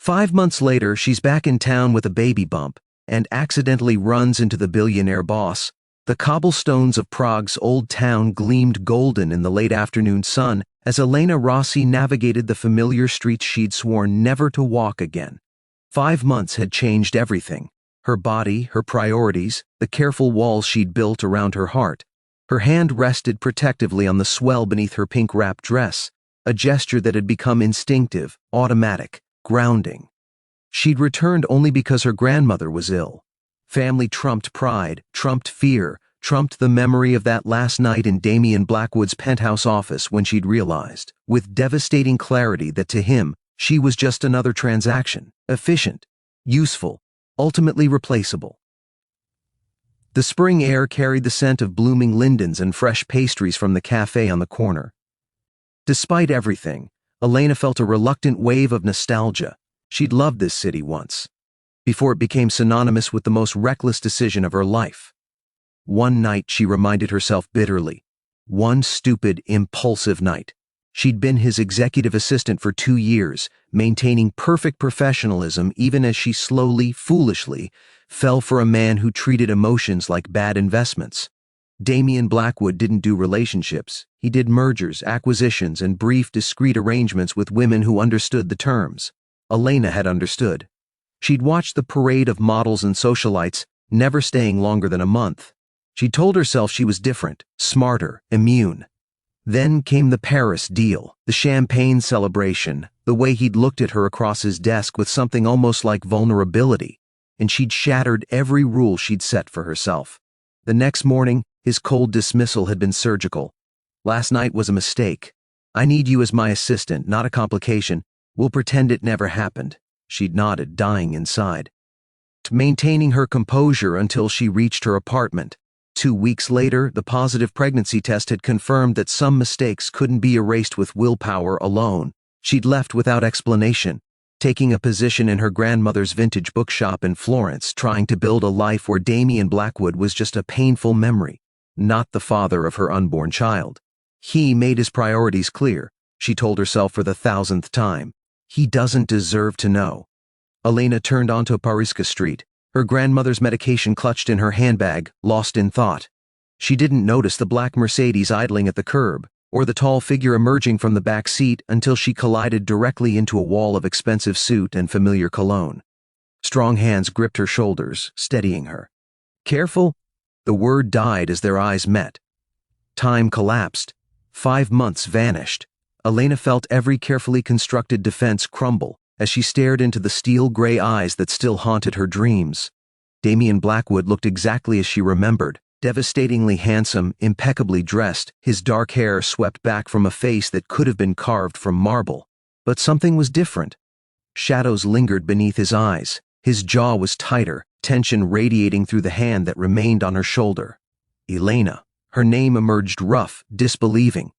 5 months later, she's back in town with a baby bump and accidentally runs into the billionaire boss. The cobblestones of Prague's old town gleamed golden in the late afternoon sun as Elena Rossi navigated the familiar streets she'd sworn never to walk again. 5 months had changed everything. Her body, her priorities, the careful walls she'd built around her heart. Her hand rested protectively on the swell beneath her pink-wrapped dress, a gesture that had become instinctive, automatic, grounding. She'd returned only because her grandmother was ill. Family trumped pride, trumped fear, trumped the memory of that last night in Damien Blackwood's penthouse office when she'd realized, with devastating clarity, that to him, she was just another transaction, efficient, useful, ultimately replaceable. The spring air carried the scent of blooming lindens and fresh pastries from the cafe on the corner. Despite everything, Elena felt a reluctant wave of nostalgia. She'd loved this city once, before it became synonymous with the most reckless decision of her life. One night, she reminded herself bitterly. One stupid, impulsive night. She'd been his executive assistant for 2 years, maintaining perfect professionalism even as she slowly, foolishly, fell for a man who treated emotions like bad investments. Damien Blackwood didn't do relationships. He did mergers, acquisitions, and brief, discreet arrangements with women who understood the terms. Elena had understood. She'd watched the parade of models and socialites, never staying longer than a month. She told herself she was different, smarter, immune. Then came the Paris deal, the champagne celebration, the way he'd looked at her across his desk with something almost like vulnerability, and she'd shattered every rule she'd set for herself. The next morning, his cold dismissal had been surgical. "Last night was a mistake. I need you as my assistant, not a complication. We'll pretend it never happened." She'd nodded, dying inside, maintaining her composure until she reached her apartment. 2 weeks later, the positive pregnancy test had confirmed that some mistakes couldn't be erased with willpower alone. She'd left without explanation, taking a position in her grandmother's vintage bookshop in Florence, trying to build a life where Damien Blackwood was just a painful memory, not the father of her unborn child. He made his priorities clear, she told herself for the 1,000th time. He doesn't deserve to know. Elena turned onto Pariska Street, her grandmother's medication clutched in her handbag, lost in thought. She didn't notice the black Mercedes idling at the curb, or the tall figure emerging from the back seat until she collided directly into a wall of expensive suit and familiar cologne. Strong hands gripped her shoulders, steadying her. "Careful?" The word died as their eyes met. Time collapsed. 5 months vanished. Elena felt every carefully constructed defense crumble as she stared into the steel-gray eyes that still haunted her dreams. Damien Blackwood looked exactly as she remembered, devastatingly handsome, impeccably dressed, his dark hair swept back from a face that could have been carved from marble. But something was different. Shadows lingered beneath his eyes. His jaw was tighter, tension radiating through the hand that remained on her shoulder. Elena. Her name emerged rough, disbelieving.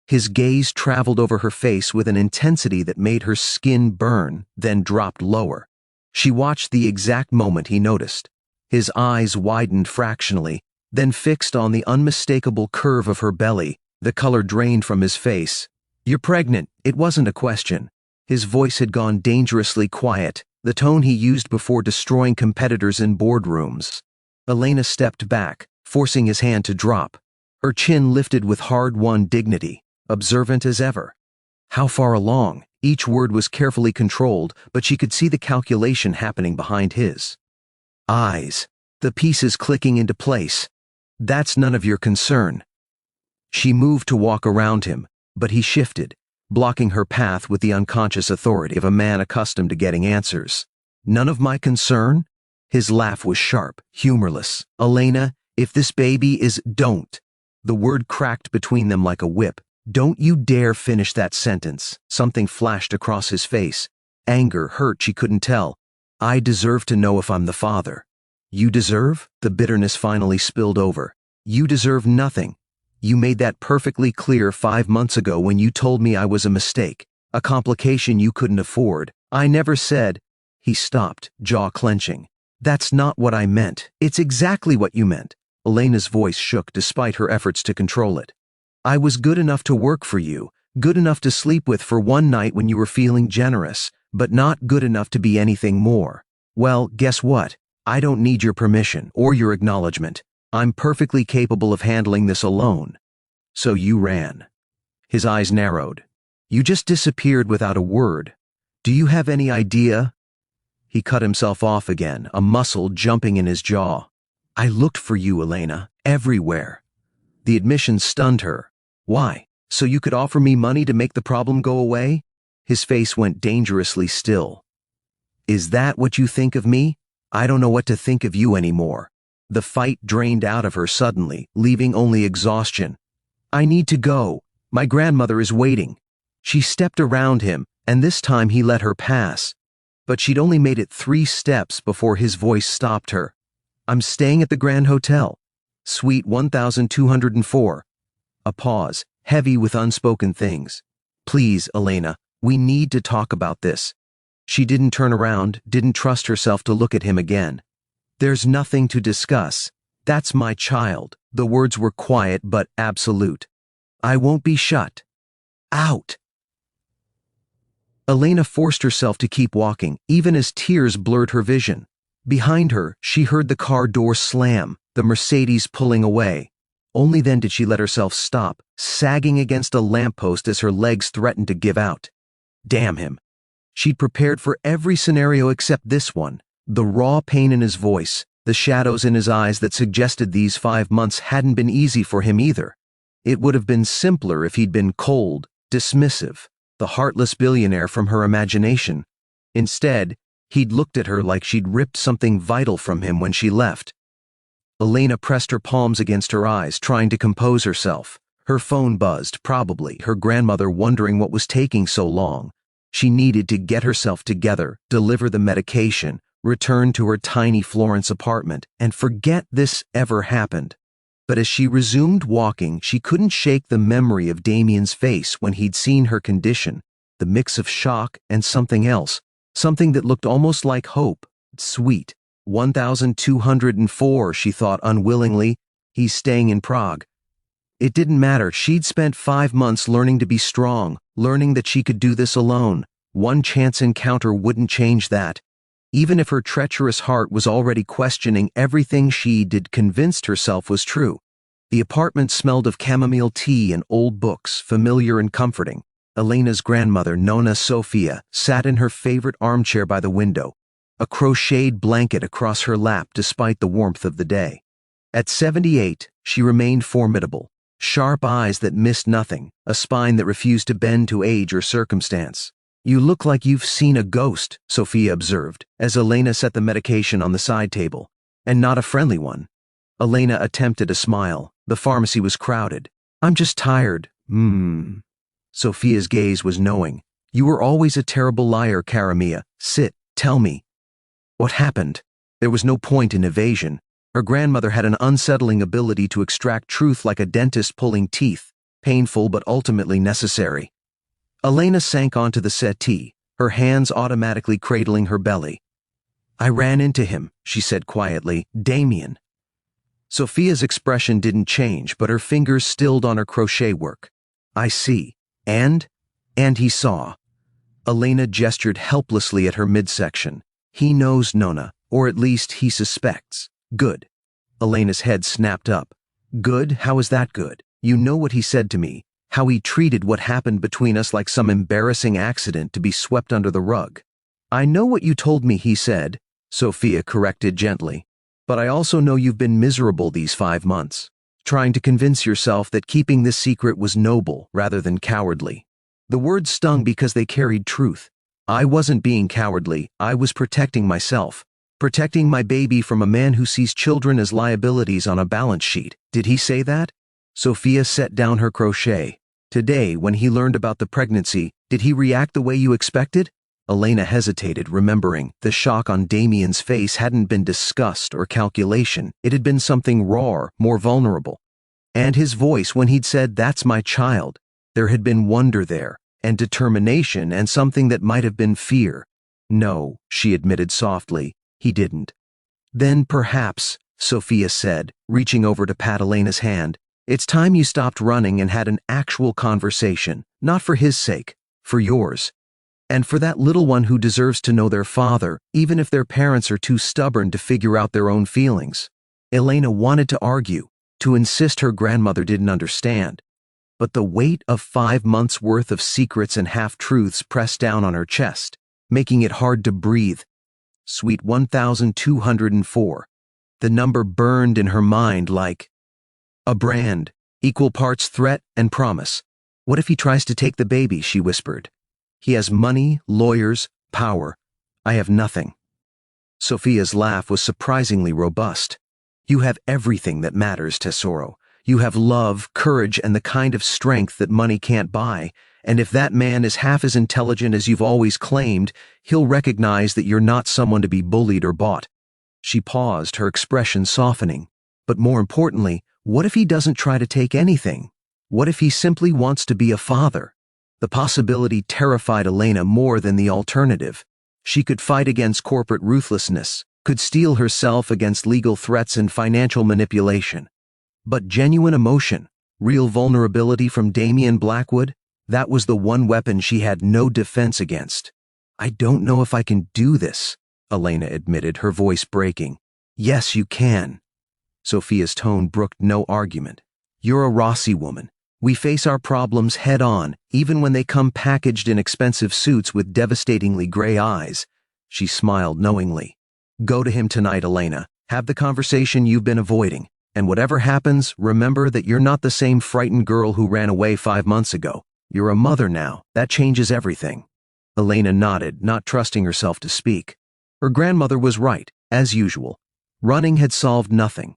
His gaze traveled over her face with an intensity that made her skin burn, then dropped lower. She watched the exact moment he noticed. His eyes widened fractionally, then fixed on the unmistakable curve of her belly. The color drained from his face. "You're pregnant." It wasn't a question. His voice had gone dangerously quiet, the tone he used before destroying competitors in boardrooms. Elena stepped back, forcing his hand to drop. Her chin lifted with hard-won dignity, observant as ever. How far along? Each word was carefully controlled, but she could see the calculation happening behind his eyes, the pieces clicking into place. "That's none of your concern." She moved to walk around him, but he shifted, blocking her path with the unconscious authority of a man accustomed to getting answers. "None of my concern?" His laugh was sharp, humorless. "Elena, if this baby is—" "Don't." The word cracked between them like a whip. "Don't you dare finish that sentence." Something flashed across his face. Anger, hurt, she couldn't tell. "I deserve to know if I'm the father." "You deserve?" The bitterness finally spilled over. "You deserve nothing. You made that perfectly clear 5 months ago when you told me I was a mistake, a complication you couldn't afford. I never said—" He stopped, jaw clenching. "That's not what I meant." "It's exactly what you meant." Elena's voice shook despite her efforts to control it. "I was good enough to work for you, good enough to sleep with for one night when you were feeling generous, but not good enough to be anything more. Well, guess what? I don't need your permission or your acknowledgement. I'm perfectly capable of handling this alone. So you ran. His eyes narrowed. You just disappeared without a word. Do you have any idea? He cut himself off again, a muscle jumping in his jaw. I looked for you, Elena, everywhere. The admission stunned her. Why? So you could offer me money to make the problem go away? His face went dangerously still. Is that what you think of me? I don't know what to think of you anymore. The fight drained out of her suddenly, leaving only exhaustion. I need to go. My grandmother is waiting. She stepped around him, and this time he let her pass. But she'd only made it 3 steps before his voice stopped her. I'm staying at the Grand Hotel. Suite 1204. A pause, heavy with unspoken things. Please, Elena, we need to talk about this. She didn't turn around, didn't trust herself to look at him again. There's nothing to discuss. That's my child. The words were quiet but absolute. I won't be shut out. Elena forced herself to keep walking, even as tears blurred her vision. Behind her, she heard the car door slam, the Mercedes pulling away. Only then did she let herself stop, sagging against a lamppost as her legs threatened to give out. Damn him. She'd prepared for every scenario except this one. The raw pain in his voice, the shadows in his eyes that suggested these 5 months hadn't been easy for him either. It would have been simpler if he'd been cold, dismissive, the heartless billionaire from her imagination. Instead, he'd looked at her like she'd ripped something vital from him when she left. Elena pressed her palms against her eyes, trying to compose herself. Her phone buzzed, probably her grandmother wondering what was taking so long. She needed to get herself together, deliver the medication, return to her tiny Florence apartment, and forget this ever happened. But as she resumed walking, she couldn't shake the memory of Damien's face when he'd seen her condition, the mix of shock and something else, something that looked almost like hope. Sweet. 1204, she thought unwillingly. He's staying in Prague. It didn't matter. She'd spent 5 months learning to be strong, learning that she could do this alone. One chance encounter wouldn't change that. Even if her treacherous heart was already questioning everything she did convinced herself was true. The apartment smelled of chamomile tea and old books, familiar and comforting. Elena's grandmother, Nona Sofia, sat in her favorite armchair by the window, a crocheted blanket across her lap despite the warmth of the day. At 78, she remained formidable, sharp eyes that missed nothing, a spine that refused to bend to age or circumstance. You look like you've seen a ghost, Sophia observed, as Elena set the medication on the side table. And not a friendly one. Elena attempted a smile. The pharmacy was crowded. I'm just tired. Sophia's gaze was knowing. You were always a terrible liar, cara mia. Sit, tell me. What happened? There was no point in evasion. Her grandmother had an unsettling ability to extract truth like a dentist pulling teeth, painful but ultimately necessary. Elena sank onto the settee, her hands automatically cradling her belly. I ran into him, she said quietly. Damien. Sophia's expression didn't change, but her fingers stilled on her crochet work. I see. And he saw. Elena gestured helplessly at her midsection. He knows Nona, or at least he suspects. Good. Elena's head snapped up. Good? How is that good? You know what he said to me. How he treated what happened between us like some embarrassing accident to be swept under the rug. I know what you told me, he said, Sophia corrected gently. But I also know you've been miserable these 5 months, trying to convince yourself that keeping this secret was noble rather than cowardly. The words stung because they carried truth. I wasn't being cowardly, I was protecting myself. Protecting my baby from a man who sees children as liabilities on a balance sheet. Did he say that? Sophia set down her crochet. Today, when he learned about the pregnancy, did he react the way you expected? Elena hesitated, remembering. The shock on Damien's face hadn't been disgust or calculation. It had been something raw, more vulnerable. And his voice when he'd said, that's my child. There had been wonder there, and determination, and something that might have been fear. No, she admitted softly, he didn't. Then perhaps, Sophia said, reaching over to pat Elena's hand, it's time you stopped running and had an actual conversation, not for his sake, for yours. And for that little one who deserves to know their father, even if their parents are too stubborn to figure out their own feelings. Elena wanted to argue, to insist her grandmother didn't understand. But the weight of 5 months' worth of secrets and half-truths pressed down on her chest, making it hard to breathe. Suite 1204. The number burned in her mind like a brand, equal parts threat and promise. What if he tries to take the baby, she whispered. He has money, lawyers, power. I have nothing. Sophia's laugh was surprisingly robust. You have everything that matters, Tesoro. You have love, courage, and the kind of strength that money can't buy. And if that man is half as intelligent as you've always claimed, he'll recognize that you're not someone to be bullied or bought. She paused, her expression softening. But more importantly, what if he doesn't try to take anything? What if he simply wants to be a father? The possibility terrified Elena more than the alternative. She could fight against corporate ruthlessness, could steel herself against legal threats and financial manipulation. But genuine emotion, real vulnerability from Damian Blackwood, that was the one weapon she had no defense against. I don't know if I can do this, Elena admitted, her voice breaking. Yes, you can. Sophia's tone brooked no argument. You're a Rossi woman. We face our problems head on, even when they come packaged in expensive suits with devastatingly gray eyes. She smiled knowingly. Go to him tonight, Elena. Have the conversation you've been avoiding. And whatever happens, remember that you're not the same frightened girl who ran away 5 months ago. You're a mother now. That changes everything. Elena nodded, not trusting herself to speak. Her grandmother was right, as usual. Running had solved nothing.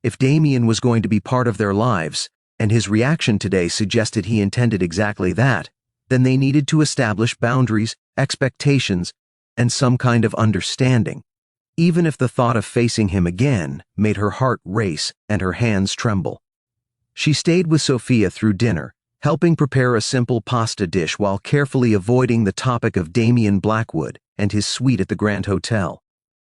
If Damien was going to be part of their lives, and his reaction today suggested he intended exactly that, then they needed to establish boundaries, expectations, and some kind of understanding, even if the thought of facing him again made her heart race and her hands tremble. She stayed with Sophia through dinner, helping prepare a simple pasta dish while carefully avoiding the topic of Damian Blackwood and his suite at the Grand Hotel.